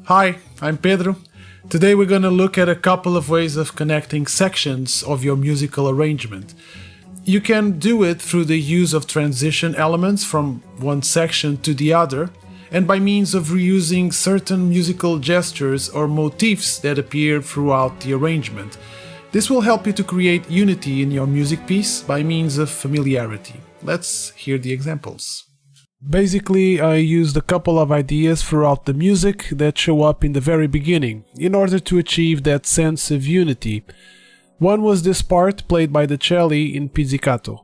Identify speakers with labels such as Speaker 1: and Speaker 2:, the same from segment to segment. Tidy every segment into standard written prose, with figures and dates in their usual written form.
Speaker 1: Hi, I'm Pedro. Today we're going to look at a couple of ways of connecting sections of your musical arrangement. You can do it through the use of transition elements from one section to the other, and by means of reusing certain musical gestures or motifs that appear throughout the arrangement. This will help you to create unity in your music piece by means of familiarity. Let's hear the examples. Basically, I used a couple of ideas throughout the music that show up in the very beginning, in order to achieve that sense of unity. One was this part played by the cello in pizzicato.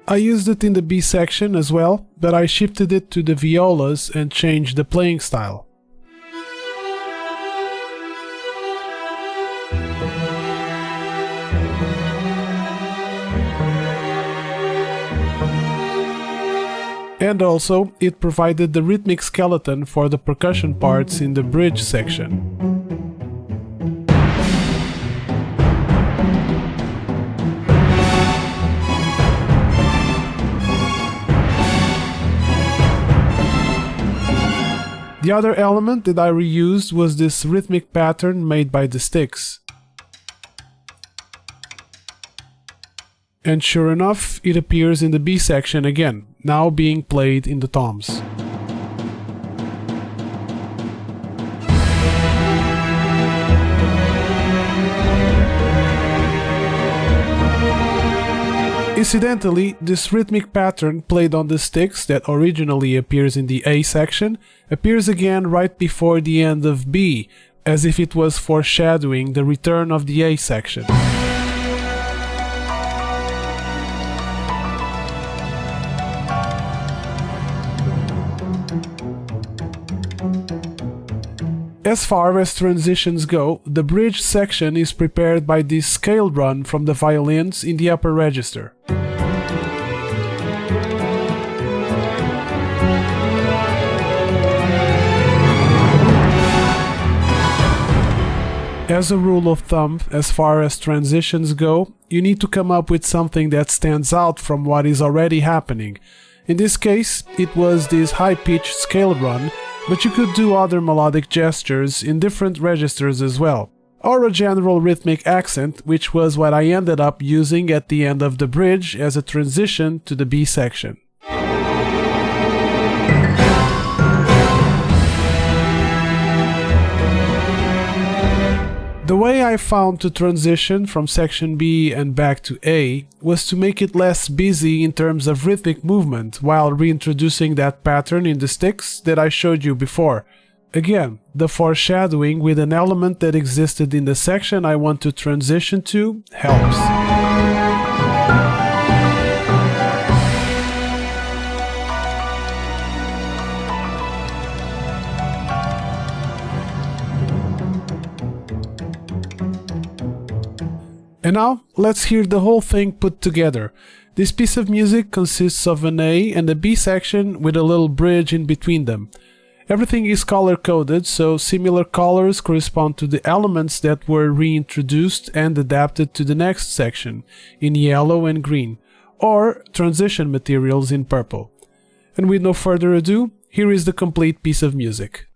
Speaker 1: I used it in the B section as well, but I shifted it to the violas and changed the playing style. And also, it provided the rhythmic skeleton for the percussion parts in the bridge section. The other element that I reused was this rhythmic pattern made by the sticks. And sure enough, it appears in the B section again, now being played in the toms. Incidentally, this rhythmic pattern played on the sticks that originally appears in the A section appears again right before the end of B, as if it was foreshadowing the return of the A section. As far as transitions go, the bridge section is prepared by this scale run from the violins in the upper register. As a rule of thumb, as far as transitions go, you need to come up with something that stands out from what is already happening. In this case, it was this high-pitched scale run, but you could do other melodic gestures in different registers as well, or a general rhythmic accent, which was what I ended up using at the end of the bridge as a transition to the B section. The way I found to transition from section B and back to A was to make it less busy in terms of rhythmic movement while reintroducing that pattern in the sticks that I showed you before. Again, the foreshadowing with an element that existed in the section I want to transition to helps. And now, let's hear the whole thing put together. This piece of music consists of an A and a B section with a little bridge in between them. Everything is color-coded, so similar colors correspond to the elements that were reintroduced and adapted to the next section, in yellow and green, or transition materials in purple. And with no further ado, here is the complete piece of music.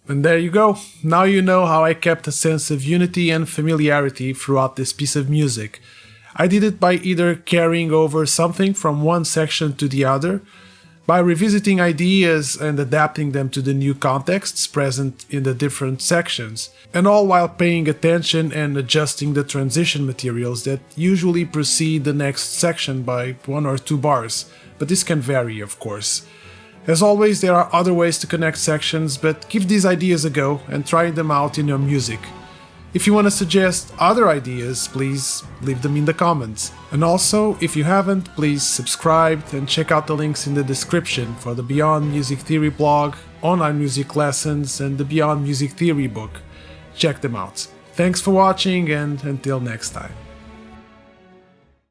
Speaker 1: And there you go. Now you know how I kept a sense of unity and familiarity throughout this piece of music. I did it by either carrying over something from one section to the other, by revisiting ideas and adapting them to the new contexts present in the different sections, and all while paying attention and adjusting the transition materials that usually precede the next section by 1 or 2 bars, but this can vary, of course. As always, there are other ways to connect sections, but give these ideas a go and try them out in your music. If you want to suggest other ideas, please leave them in the comments. And also, if you haven't, please subscribe and check out the links in the description for the Beyond Music Theory blog, online music lessons, and the Beyond Music Theory book. Check them out. Thanks for watching, and until next time.